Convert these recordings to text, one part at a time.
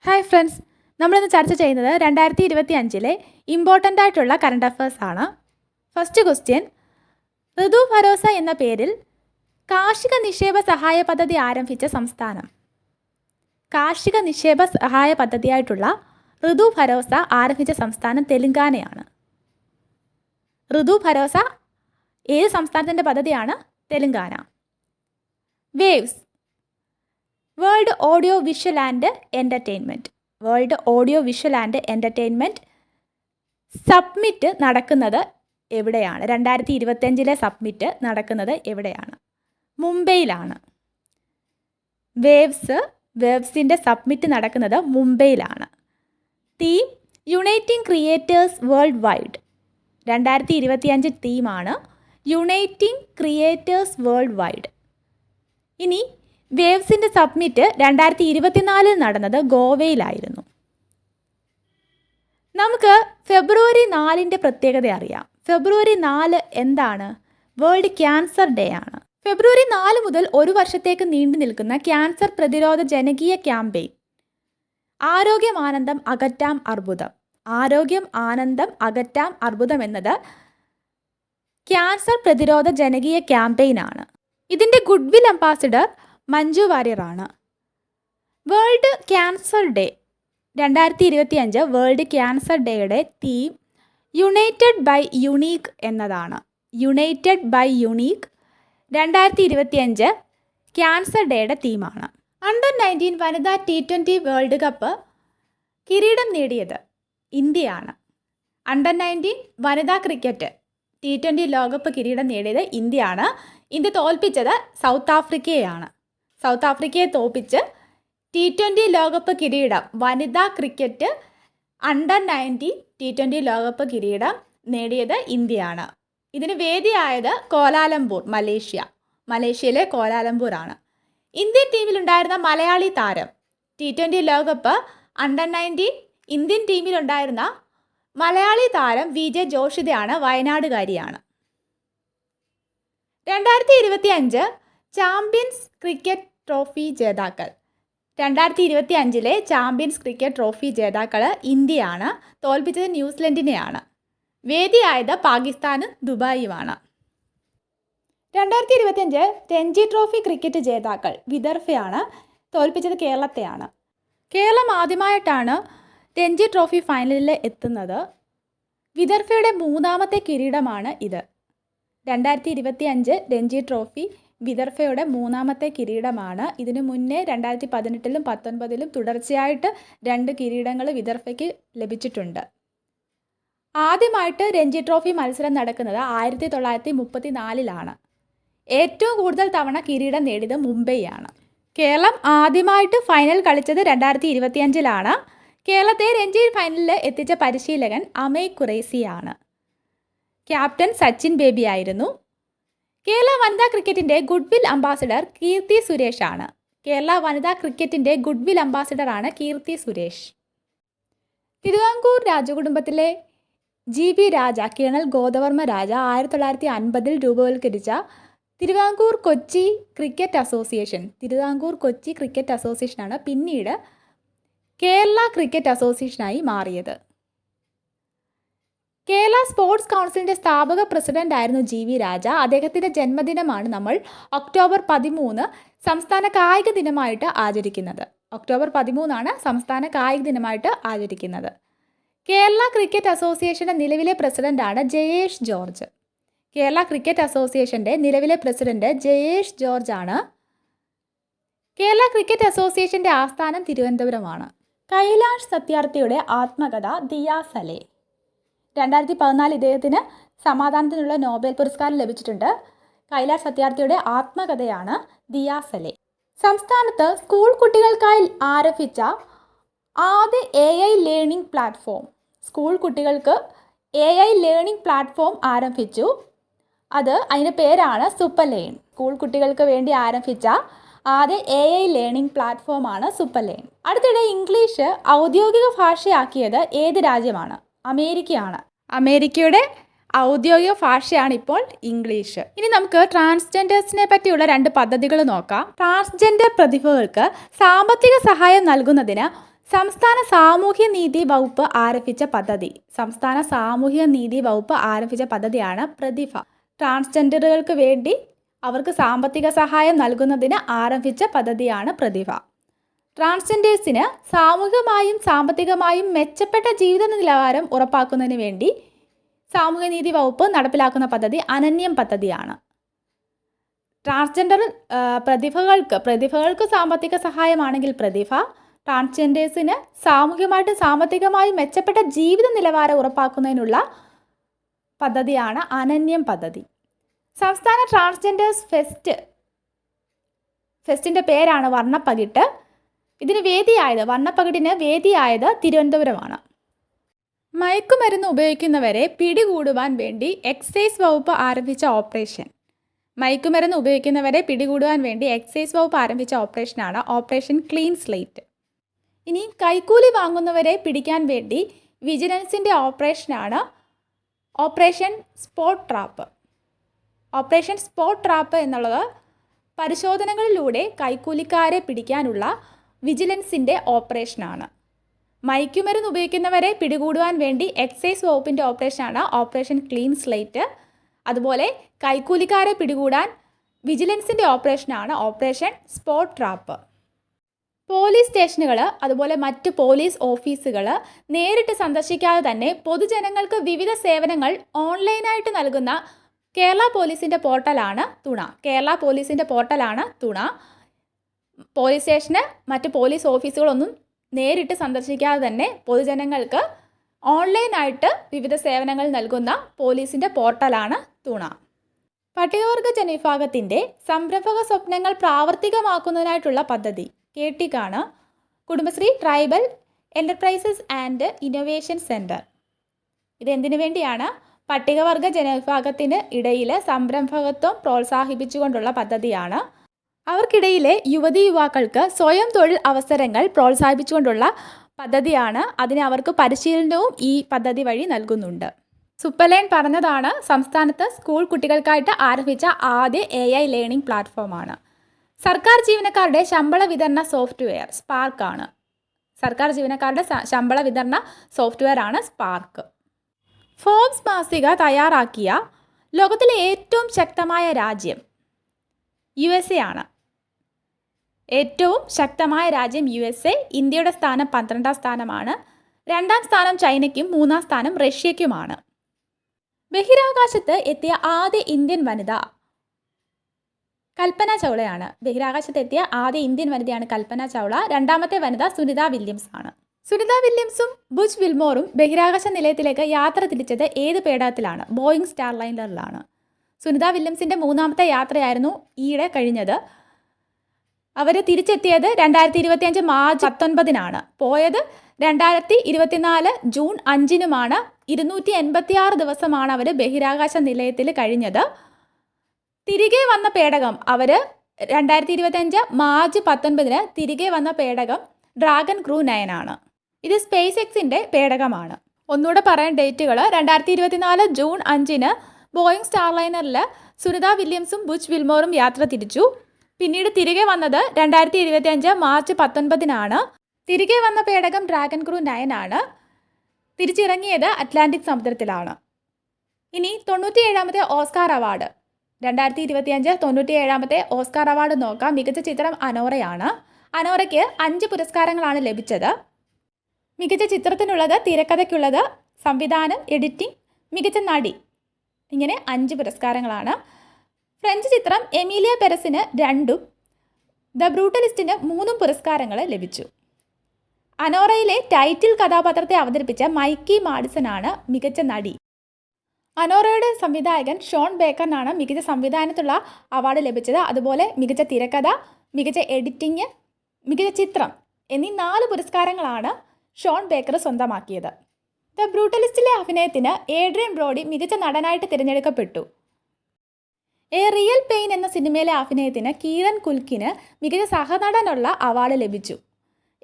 Hi friends, നമ്മളിന്ന് ചർച്ച ചെയ്യുന്നത് 2025 ഇമ്പോർട്ടൻ്റ് ആയിട്ടുള്ള കറണ്ട് അഫയേഴ്സ് ആണ്. ഫസ്റ്റ് ക്വസ്റ്റ്യൻ, ഋതു ഭരോസ എന്ന പേരിൽ കാർഷിക നിക്ഷേപ സഹായ പദ്ധതി ആരംഭിച്ച സംസ്ഥാനം. കാർഷിക നിക്ഷേപ സഹായ പദ്ധതിയായിട്ടുള്ള ഋതു ഭരോസ ആരംഭിച്ച സംസ്ഥാനം തെലുങ്കാനയാണ്. ഋതു ഭരോസ ഏത് സംസ്ഥാനത്തിൻ്റെ പദ്ധതിയാണ്? Telangana. Waves, world audio visual and entertainment. World audio visual and entertainment submit നടക്കുന്നത് എവിടെയാണ്? 2025 സബ്മിറ്റ് നടക്കുന്നത് എവിടെയാണ്? മുംബൈയിലാണ്. വേവ്സിൻ്റെ സബ്മിറ്റ് നടക്കുന്നത് മുംബൈയിലാണ്. Theme uniting creators world wide. 2025 തീമാണ് യുണൈറ്റിംഗ് ക്രിയേറ്റേഴ്സ് വേൾഡ് വൈഡ്. ഇനി വേവ്സിൻ്റെ സബ്മിറ്റ് 2024 നടന്നത് ഗോവയിലായിരുന്നു. നമുക്ക് ഫെബ്രുവരി 4 പ്രത്യേകത അറിയാം. ഫെബ്രുവരി 4 എന്താണ്? വേൾഡ് ക്യാൻസർ ഡേ ആണ്. ഫെബ്രുവരി 4 മുതൽ ഒരു വർഷത്തേക്ക് നീണ്ടു നിൽക്കുന്ന ക്യാൻസർ പ്രതിരോധ ജനകീയ ക്യാമ്പയിൻ ആരോഗ്യം ആനന്ദം അകറ്റാം അർബുദം. ആരോഗ്യം ആനന്ദം അകറ്റാം അർബുദം എന്നത് ക്യാൻസർ പ്രതിരോധ ജനകീയ ക്യാമ്പയിനാണ്. ഇതിൻ്റെ ഗുഡ്വിൽ അംബാസിഡർ മഞ്ജു വാര്യറാണ്. World Cancer Day 2025 World Cancer ഡേയുടെ തീം യുണൈറ്റഡ് ബൈ യുണീക്ക് എന്നതാണ്. യുണൈറ്റഡ് ബൈ യുണീക്ക് 2025 ക്യാൻസർ ഡേയുടെ തീമാണ്. അണ്ടർ 19 വനിതാ T20 വേൾഡ് കപ്പ് കിരീടം നേടിയത് ഇന്ത്യയാണ്. അണ്ടർ 19 വനിതാ ക്രിക്കറ്റ് T20 ലോകകപ്പ് കിരീടം നേടിയത് ഇന്ത്യയാണ്. ഇന്ത്യ തോൽപ്പിച്ചത് സൗത്ത് ആഫ്രിക്കയെയാണ്. സൗത്ത് ആഫ്രിക്കയെ തോൽപ്പിച്ച് T20 ലോകകപ്പ് കിരീടം വനിതാ ക്രിക്കറ്റ് അണ്ടർ 19 T20 ലോകകപ്പ് കിരീടം നേടിയത് ഇന്ത്യയാണ്. ഇതിന് വേദിയായത് കോലാലംപൂർ, മലേഷ്യയിലെ കോലാലംപൂരാണ്. ഇന്ത്യൻ ടീമിലുണ്ടായിരുന്ന മലയാളി താരം T20 ലോകകപ്പ് അണ്ടർ 19 ഇന്ത്യൻ ടീമിലുണ്ടായിരുന്ന മലയാളി താരം VJ ജോഷിതയാണ്, വയനാടുകാരിയാണ്. 2025 ചാമ്പ്യൻസ് ക്രിക്കറ്റ് ട്രോഫി ജേതാക്കൾ. 2025 ചാമ്പ്യൻസ് ക്രിക്കറ്റ് ട്രോഫി ജേതാക്കൾ ഇന്ത്യയാണ്. തോൽപ്പിച്ചത് ന്യൂസിലൻഡിനെയാണ്. വേദിയായത് പാകിസ്ഥാനും ദുബായുമാണ്. 2025 രഞ്ജി ട്രോഫി ക്രിക്കറ്റ് ജേതാക്കൾ വിദർഭയാണ്. തോൽപ്പിച്ചത് കേരളത്തെയാണ്. കേരളം ആദ്യമായിട്ടാണ് രഞ്ജി ട്രോഫി ഫൈനലിൽ എത്തുന്നത്. വിദർഭയുടെ 3ാമത്തെ കിരീടമാണ് ഇത്. 2025 രഞ്ജി ട്രോഫി വിദർഭയുടെ 3ാമത്തെ കിരീടമാണ്. ഇതിനു മുന്നേ 2018 19 തുടർച്ചയായിട്ട് 2 കിരീടങ്ങൾ വിദർഭയ്ക്ക് ലഭിച്ചിട്ടുണ്ട്. ആദ്യമായിട്ട് രഞ്ജി ട്രോഫി മത്സരം നടക്കുന്നത് 1934 ഏറ്റവും കൂടുതൽ തവണ കിരീടം നേടിയത് മുംബൈയാണ്. കേരളം ആദ്യമായിട്ട് ഫൈനൽ കളിച്ചത് 2025 കേരളത്തെ രഞ്ജി ഫൈനലിൽ എത്തിച്ച പരിശീലകൻ അമയ് ഖുറേസിയാണ്. ക്യാപ്റ്റൻ സച്ചിൻ ബേബി ആയിരുന്നു. കേരള വനിതാ ക്രിക്കറ്റിൻ്റെ ഗുഡ്വിൽ അംബാസിഡർ കീർത്തി സുരേഷാണ്. കേരള വനിതാ ക്രിക്കറ്റിൻ്റെ ഗുഡ്വിൽ അംബാസിഡറാണ് കീർത്തി സുരേഷ്. തിരുവിതാംകൂർ രാജകുടുംബത്തിലെ GB രാജ കേണൽ ഗോദവർമ്മ രാജ 1950 രൂപവൽക്കരിച്ച തിരുവിതാംകൂർ കൊച്ചി ക്രിക്കറ്റ് അസോസിയേഷനാണ് പിന്നീട് കേരള ക്രിക്കറ്റ് അസോസിയേഷനായി മാറിയത്. കേരള സ്പോർട്സ് കൗൺസിലിൻ്റെ സ്ഥാപക പ്രസിഡന്റ് ആയിരുന്നു GB രാജ. അദ്ദേഹത്തിൻ്റെ ജന്മദിനമാണ് നമ്മൾ ഒക്ടോബർ 13 സംസ്ഥാന കായിക ദിനമായിട്ട് ആചരിക്കുന്നത്. ഒക്ടോബർ 13 സംസ്ഥാന കായിക ദിനമായിട്ട് ആചരിക്കുന്നത്. കേരള ക്രിക്കറ്റ് അസോസിയേഷൻ്റെ നിലവിലെ പ്രസിഡന്റാണ് ജയേഷ് ജോർജ്. കേരള ക്രിക്കറ്റ് അസോസിയേഷൻ്റെ നിലവിലെ പ്രസിഡന്റ് ജയേഷ് ജോർജ് ആണ്. കേരള ക്രിക്കറ്റ് അസോസിയേഷൻ്റെ ആസ്ഥാനം തിരുവനന്തപുരമാണ്. കൈലാഷ് സത്യാർത്ഥിയുടെ ആത്മകഥ ദിയാ സലെ. 2014 ഇദ്ദേഹത്തിന് സമാധാനത്തിനുള്ള നോബൽ പുരസ്കാരം ലഭിച്ചിട്ടുണ്ട്. കൈലാഷ് സത്യാർത്ഥിയുടെ ആത്മകഥയാണ് ദിയാ സലെ. സംസ്ഥാനത്ത് സ്കൂൾ കുട്ടികൾക്കായി ആരംഭിച്ച ആദ്യ AI ലേണിംഗ് പ്ലാറ്റ്ഫോം. സ്കൂൾ കുട്ടികൾക്ക് AI ലേണിംഗ് പ്ലാറ്റ്ഫോം ആരംഭിച്ചു. അതിൻ്റെ പേരാണ് സൂപ്പർ ലേൺ. സ്കൂൾ കുട്ടികൾക്ക് വേണ്ടി ആരംഭിച്ച ആദ്യ AI ലേണിംഗ് പ്ലാറ്റ്ഫോമാണ് സൂപ്പർ ലേൺ. അടുത്തിടെ ഇംഗ്ലീഷ് ഔദ്യോഗിക ഭാഷയാക്കിയത് ഏത് രാജ്യമാണ്? അമേരിക്കയാണ്. അമേരിക്കയുടെ ഔദ്യോഗിക ഭാഷയാണ് ഇപ്പോൾ ഇംഗ്ലീഷ്. ഇനി നമുക്ക് ട്രാൻസ്ജെൻഡേഴ്സിനെ പറ്റിയുള്ള 2 പദ്ധതികൾ നോക്കാം. ട്രാൻസ്ജെൻഡർ പ്രതിഭകൾക്ക് സാമ്പത്തിക സഹായം നൽകുന്നതിന് സംസ്ഥാന സാമൂഹ്യ നീതി വകുപ്പ് ആരംഭിച്ച പദ്ധതി. സംസ്ഥാന സാമൂഹ്യ നീതി വകുപ്പ് ആരംഭിച്ച പദ്ധതിയാണ് പ്രതിഭ. ട്രാൻസ്ജെൻഡറുകൾക്ക് വേണ്ടി അവർക്ക് സാമ്പത്തിക സഹായം നൽകുന്നതിന് ആരംഭിച്ച പദ്ധതിയാണ് പ്രതിഭ. ട്രാൻസ്ജെൻഡേഴ്സിന് സാമൂഹികമായും സാമ്പത്തികമായും മെച്ചപ്പെട്ട ജീവിത നിലവാരം ഉറപ്പാക്കുന്നതിന് വേണ്ടി സാമൂഹ്യനീതി വകുപ്പ് നടപ്പിലാക്കുന്ന പദ്ധതി അനന്യം പദ്ധതിയാണ്. ട്രാൻസ്ജെൻഡർ പ്രതിഭകൾക്ക് സാമ്പത്തിക സഹായമാണെങ്കിൽ പ്രതിഭ, ട്രാൻസ്ജെൻഡേഴ്സിന് സാമൂഹികമായിട്ടും സാമ്പത്തികമായും മെച്ചപ്പെട്ട ജീവിത നിലവാരം ഉറപ്പാക്കുന്നതിനുള്ള പദ്ധതിയാണ് അനന്യം പദ്ധതി. സംസ്ഥാന ട്രാൻസ്ജെൻഡേഴ്സ് ഫെസ്റ്റിൻ്റെ പേരാണ് വർണ്ണപ്പകിട്ട്. വർണ്ണപ്പകിട്ടിന് വേദിയായത് തിരുവനന്തപുരമാണ്. മയക്കുമരുന്ന് ഉപയോഗിക്കുന്നവരെ പിടികൂടുവാൻ വേണ്ടി എക്സൈസ് വകുപ്പ് ആരംഭിച്ച ഓപ്പറേഷൻ. മയക്കുമരുന്ന് ഉപയോഗിക്കുന്നവരെ പിടികൂടുവാൻ വേണ്ടി എക്സൈസ് വകുപ്പ് ആരംഭിച്ച ഓപ്പറേഷനാണ് ഓപ്പറേഷൻ ക്ലീൻ സ്ലേറ്റ്. ഇനി കൈക്കൂലി വാങ്ങുന്നവരെ പിടിക്കാൻ വേണ്ടി വിജിലൻസിൻ്റെ ഓപ്പറേഷനാണ് operation spot trap. Operation spot trap എന്നുള്ളത് പരിശോധനകളിലൂടെ കൈക്കൂലിക്കാരെ പിടിക്കാനുള്ള വിജിലൻസിൻ്റെ ഓപ്പറേഷനാണ്. മയക്കുമരുന്ന് ഉപയോഗിക്കുന്നവരെ പിടികൂടുവാൻ വേണ്ടി എക്സൈസ് വകുപ്പിൻ്റെ ഓപ്പറേഷനാണ് ഓപ്പറേഷൻ ക്ലീൻ സ്ലേറ്റ്. അതുപോലെ കൈക്കൂലിക്കാരെ പിടികൂടാൻ വിജിലൻസിൻ്റെ ഓപ്പറേഷനാണ് ഓപ്പറേഷൻ സ്പോട്ട് ട്രാപ്പ്. പോലീസ് സ്റ്റേഷനുകൾ അതുപോലെ മറ്റ് പോലീസ് ഓഫീസുകൾ നേരിട്ട് സന്ദർശിക്കാതെ തന്നെ പൊതുജനങ്ങൾക്ക് വിവിധ സേവനങ്ങൾ ഓൺലൈനായിട്ട് നൽകുന്ന കേരള പോലീസിൻ്റെ പോർട്ടലാണ് തുണ. പോലീസ് സ്റ്റേഷന് മറ്റ് പോലീസ് ഓഫീസുകളൊന്നും നേരിട്ട് സന്ദർശിക്കാതെ തന്നെ പൊതുജനങ്ങൾക്ക് ഓൺലൈനായിട്ട് വിവിധ സേവനങ്ങൾ നൽകുന്ന പോലീസിൻ്റെ പോർട്ടലാണ് തുണ. പട്ടികവർഗ ജനവിഭാഗത്തിൻ്റെ സംരംഭക സ്വപ്നങ്ങൾ പ്രാവർത്തികമാക്കുന്നതിനായിട്ടുള്ള പദ്ധതി കേട്ടിക്കാണ് Kudumbashree tribal enterprises and innovation centre. ഇതെന്തിനു വേണ്ടിയാണ്? പട്ടികവർഗ ജനവിഭാഗത്തിന് ഇടയിൽ സംരംഭകത്വം പ്രോത്സാഹിപ്പിച്ചുകൊണ്ടുള്ള പദ്ധതിയാണ്. അവർക്കിടയിലെ യുവതീ-യുവാക്കൾക്ക് സ്വയം തൊഴിൽ അവസരങ്ങൾ പ്രോത്സാഹിപ്പിച്ചുകൊണ്ടുള്ള പദ്ധതിയാണ്. അതിന് അവർക്ക് പരിശീലനവും ഈ പദ്ധതി വഴി നൽകുന്നുണ്ട്. സുപ്പലൈൻ പറഞ്ഞതാണ് സംസ്ഥാനത്ത് സ്കൂൾ കുട്ടികൾക്കായിട്ട് ആരംഭിച്ച ആദ്യ AI ലേണിംഗ് പ്ലാറ്റ്ഫോമാണ്. സർക്കാർ ജീവനക്കാരുടെ ശമ്പള വിതരണ സോഫ്റ്റ്വെയർ സ്പാർക്കാണ്. സർക്കാർ ജീവനക്കാരുടെ ശമ്പള വിതരണ സോഫ്റ്റ്വെയറാണ് സ്പാർക്ക്. ഫോബ്സ് മാസിക തയ്യാറാക്കിയ ലോകത്തിലെ ഏറ്റവും ശക്തമായ രാജ്യം USA ആണ്. ഏറ്റവും ശക്തമായ രാജ്യം USA. ഇന്ത്യയുടെ സ്ഥാനം 12ാം സ്ഥാനമാണ്. 2ാം സ്ഥാനം ചൈനയ്ക്കും 3ാം സ്ഥാനം റഷ്യയ്ക്കുമാണ്. ബഹിരാകാശത്ത് എത്തിയ ആദ്യ ഇന്ത്യൻ വനിത കൽപ്പന ചൗളയാണ്. ബഹിരാകാശത്തെത്തിയ ആദ്യ ഇന്ത്യൻ വനിതയാണ് കൽപ്പന ചൗള. 2ാമത്തെ വനിത സുനിത വില്യംസ് ആണ്. സുനിത വില്യംസും ബുച്ച് വിൽമോറും ബഹിരാകാശ നിലയത്തിലേക്ക് യാത്ര തിരിച്ചത് ഏത് പേടകത്തിലാണ്? ബോയിങ് സ്റ്റാർലൈനറിലാണ്. സുനിത വില്യംസിൻ്റെ 3ാമത്തെ യാത്രയായിരുന്നു ഈയിടെ കഴിഞ്ഞത്. അവർ തിരിച്ചെത്തിയത് 2025 മാർച്ച് 19-നാണ്. പോയത് 2024 ജൂൺ 5-നുമാണ്. 286 ദിവസമാണ് അവർ ബഹിരാകാശ നിലയത്തിൽ കഴിഞ്ഞത്. തിരികെ വന്ന പേടകം 2025 മാർച്ച് 19-ന് തിരികെ വന്ന പേടകം ഡ്രാഗൺ ക്രൂ 9 ആണ്. ഇത് സ്പേസ് എക്സിൻ്റെ പേടകമാണ്. ഒന്നുകൂടെ പറയാൻ ഡേറ്റുകൾ: 2024 ജൂൺ 5-ന് ബോയിങ് സ്റ്റാർലൈനറിൽ സുനിത വില്യംസും ബുച്ച് വിൽമോറും യാത്ര തിരിച്ചു. പിന്നീട് തിരികെ വന്നത് 2025 മാർച്ച് 19-നാണ്. തിരികെ വന്ന പേടകം ഡ്രാഗൺ ക്രൂ 9 ആണ്. തിരിച്ചിറങ്ങിയത് അറ്റ്ലാന്റിക് സമുദ്രത്തിലാണ്. ഇനി 97ാമത്തെ ഓസ്കാർ അവാർഡ് 2025 97ാമത്തെ ഓസ്കാർ അവാർഡ് നോക്കാം. മികച്ച ചിത്രം അനോറയാണ്. അനോറയ്ക്ക് 5 പുരസ്കാരങ്ങളാണ് ലഭിച്ചത്. മികച്ച ചിത്രത്തിനുള്ളത്, തിരക്കഥയ്ക്കുള്ളത്, സംവിധാനം, എഡിറ്റിംഗ്, മികച്ച നടി, ഇങ്ങനെ 5 പുരസ്കാരങ്ങളാണ്. ഫ്രഞ്ച് ചിത്രം എമീലിയ പെരസിന് 2ഉം ദ ബ്രൂട്ടലിസ്റ്റിന് 3 പുരസ്കാരങ്ങൾ ലഭിച്ചു. അനോറയിലെ ടൈറ്റിൽ കഥാപാത്രത്തെ അവതരിപ്പിച്ച മൈക്കി മാഡിസനാണ് മികച്ച നടി. അനോറയുടെ സംവിധായകൻ ഷോൺ ബേക്കറിനാണ് മികച്ച സംവിധാനത്തിലുള്ള അവാർഡ് ലഭിച്ചത്. അതുപോലെ മികച്ച തിരക്കഥ, മികച്ച എഡിറ്റിംഗ്, മികച്ച ചിത്രം എന്നീ 4 പുരസ്കാരങ്ങളാണ് ഷോൺ ബേക്കർ സ്വന്തമാക്കിയത്. ദ ബ്രൂട്ടലിസ്റ്റിലെ അഭിനയത്തിന് ഏഡ്രിയൻ ബ്രോഡി മികച്ച നടനായിട്ട് തിരഞ്ഞെടുക്കപ്പെട്ടു. എ റിയൽ പെയിൻ എന്ന സിനിമയിലെ അഭിനയത്തിന് കീറൻ കുൽക്കിന് മികച്ച സഹനടനുള്ള അവാർഡ് ലഭിച്ചു.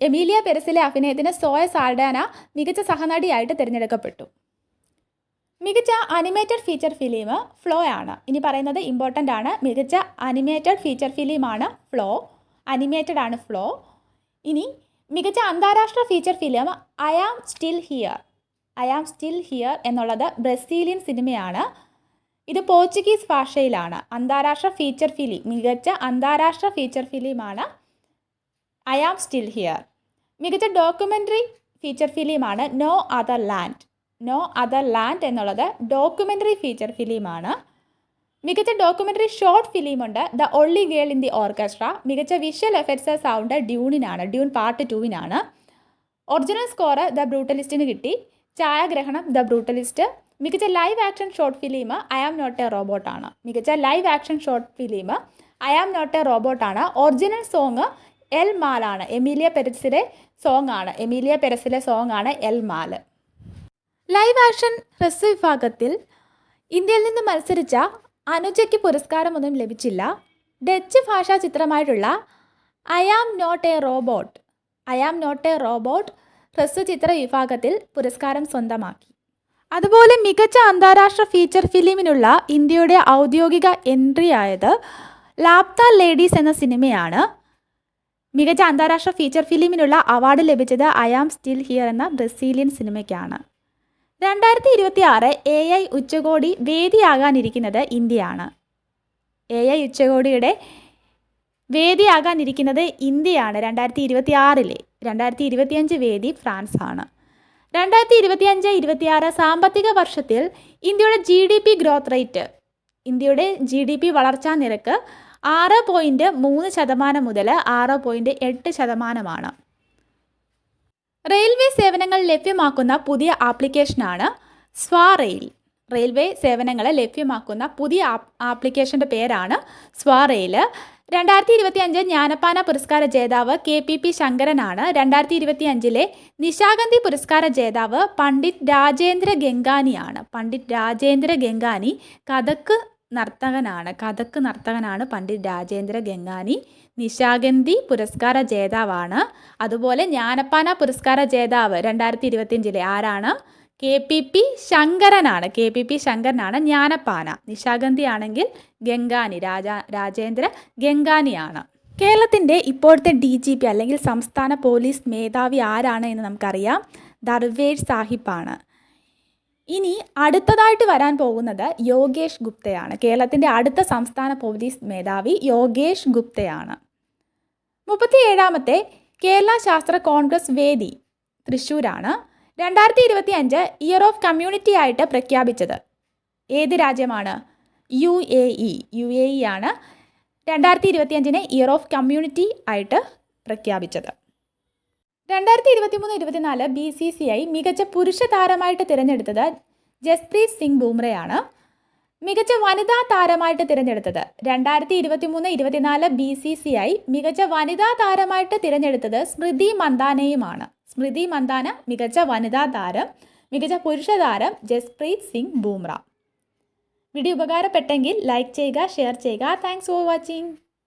എമീലിയ പെരസിലെ അഭിനയത്തിന് സോയ സാൽഡാന മികച്ച സഹനടിയായിട്ട് തിരഞ്ഞെടുക്കപ്പെട്ടു. മികച്ച അനിമേറ്റഡ് ഫീച്ചർ ഫിലിം ഫ്ലോ ആണ്. ഇനി പറയുന്നത് ഇമ്പോർട്ടൻ്റ് ആണ്. മികച്ച അനിമേറ്റഡ് ഫീച്ചർ ഫിലിമാണ് ഫ്ലോ. അനിമേറ്റഡ് ആണ് ഫ്ലോ. ഇനി മികച്ച അന്താരാഷ്ട്ര feature film I am still here എന്നുള്ളത് ബ്രസീലിയൻ സിനിമയാണ്. ഇത് പോർച്ചുഗീസ് ഭാഷയിലാണ്. മികച്ച അന്താരാഷ്ട്ര ഫീച്ചർ ഫിലിമാണ് ഐ ആം സ്റ്റിൽ ഹിയർ. മികച്ച ഡോക്യുമെൻ്ററി ഫീച്ചർ ഫിലിമാണ് നോ അതർ ലാൻഡ് എന്നുള്ളത് ഡോക്യുമെൻ്ററി ഫീച്ചർ ഫിലിമാണ്. മികച്ച ഡോക്യുമെൻ്ററി ഷോർട്ട് ഫിലിമുണ്ട് The Only Girl in the Orchestra. മികച്ച visual effects sound Dune part 2 original score the ബ്രൂട്ടലിസ്റ്റിന് കിട്ടി. ഛായാഗ്രഹണം ദ ബ്രൂട്ടലിസ്റ്റ്. മികച്ച live action short film I am not a റോബോട്ടാണ്. ഒറിജിനൽ സോങ് എൽ മാലാണ്. എമീലിയ പെരസിലെ സോങ്ങാണ് എൽ മാൽ. ലൈവ് ആക്ഷൻ ഹ്രസ്വ വിഭാഗത്തിൽ ഇന്ത്യയിൽ നിന്ന് മത്സരിച്ച അനുജയ്ക്ക് പുരസ്കാരമൊന്നും ലഭിച്ചില്ല. ഡച്ച് ഭാഷാ ചിത്രമായിട്ടുള്ള I am not a robot ഹ്രസ്വ ചിത്ര വിഭാഗത്തിൽ പുരസ്കാരം സ്വന്തമാക്കി. അതുപോലെ മികച്ച അന്താരാഷ്ട്ര ഫീച്ചർ ഫിലിമിനുള്ള ഇന്ത്യയുടെ ഔദ്യോഗിക എൻട്രി ആയത് ലാപ്ത ലേഡീസ് എന്ന സിനിമയാണ്. മികച്ച അന്താരാഷ്ട്ര ഫീച്ചർ ഫിലിമിനുള്ള അവാർഡ് ലഭിച്ചത് ഐ ആം സ്റ്റിൽ ഹിയർ എന്ന ബ്രസീലിയൻ സിനിമയ്ക്കാണ്. 2026 AI ഉച്ചകോടി വേദിയാകാനിരിക്കുന്നത് ഇന്ത്യയാണ്. AI ഉച്ചകോടിയുടെ വേദിയാകാനിരിക്കുന്നത് ഇന്ത്യയാണ് 2026. 2025 വേദി ഫ്രാൻസ് ആണ്. 2025-26 സാമ്പത്തിക വർഷത്തിൽ ഇന്ത്യയുടെ GDP വളർച്ചാ നിരക്ക് 6.3% മുതൽ 6.8%. റെയിൽവേ സേവനങ്ങൾ ലഭ്യമാക്കുന്ന പുതിയ ആപ്ലിക്കേഷനാണ് സ്വാറെയിൽ. റെയിൽവേ സേവനങ്ങൾ ലഭ്യമാക്കുന്ന പുതിയ ആപ്ലിക്കേഷൻ്റെ പേരാണ് സ്വാറെയിൽ. 2025 ജ്ഞാനപ്പാന പുരസ്കാര ജേതാവ് KPP ശങ്കരനാണ്. 2025 നിശാഗന്ധി പുരസ്കാര ജേതാവ് പണ്ഡിറ്റ് രാജേന്ദ്ര ഗംഗാനി കഥക് നർത്തകനാണ് പണ്ഡിറ്റ് രാജേന്ദ്ര ഗംഗാനി. നിശാഗന്ധി പുരസ്കാര ജേതാവാണ്. അതുപോലെ ജ്ഞാനപ്പാന പുരസ്കാര ജേതാവ് 2025 ആരാണ്? KPP ശങ്കരനാണ് ജ്ഞാനപ്പാന. നിശാഗന്ധി ആണെങ്കിൽ ഗംഗാനി രാജേന്ദ്ര ഗംഗാനിയാണ്. കേരളത്തിൻ്റെ ഇപ്പോഴത്തെ DGP അല്ലെങ്കിൽ സംസ്ഥാന പോലീസ് മേധാവി ആരാണ് എന്ന് നമുക്കറിയാം. ദർവേഷ് സാഹിബാണ്. ഇനി അടുത്തതായിട്ട് വരാൻ പോകുന്നത് യോഗേഷ് ഗുപ്തയാണ്. കേരളത്തിൻ്റെ അടുത്ത സംസ്ഥാന പോലീസ് മേധാവി യോഗേഷ് ഗുപ്തയാണ്. 37ാമത്തെ കേരള ശാസ്ത്ര കോൺഗ്രസ് വേദി തൃശ്ശൂരാണ്. 2025 ഇയർ ഓഫ് കമ്മ്യൂണിറ്റി ആയിട്ട് പ്രഖ്യാപിച്ചത് ഏത് രാജ്യമാണ്? UAE ആണ് 2025 ഇയർ ഓഫ് കമ്മ്യൂണിറ്റി ആയിട്ട് പ്രഖ്യാപിച്ചത്. 2023-24 BCCI മികച്ച പുരുഷ താരമായിട്ട് തിരഞ്ഞെടുത്തത് ജസ്പ്രീത് സിംഗ് ബൂംറയാണ്. മികച്ച വനിതാ താരമായിട്ട് തിരഞ്ഞെടുത്തത് 2023-24 BCCI മികച്ച വനിതാ താരമായിട്ട് തിരഞ്ഞെടുത്തത് സ്മൃതി മന്ദാനയുമാണ്. സ്മൃതി മന്ദാന മികച്ച വനിതാ താരം. മികച്ച പുരുഷ താരം ജസ്പ്രീത് സിംഗ് ബൂംറ. വീഡിയോ ഉപകാരപ്പെട്ടെങ്കിൽ ലൈക്ക് ചെയ്യുക, ഷെയർ ചെയ്യുക. Thanks for watching.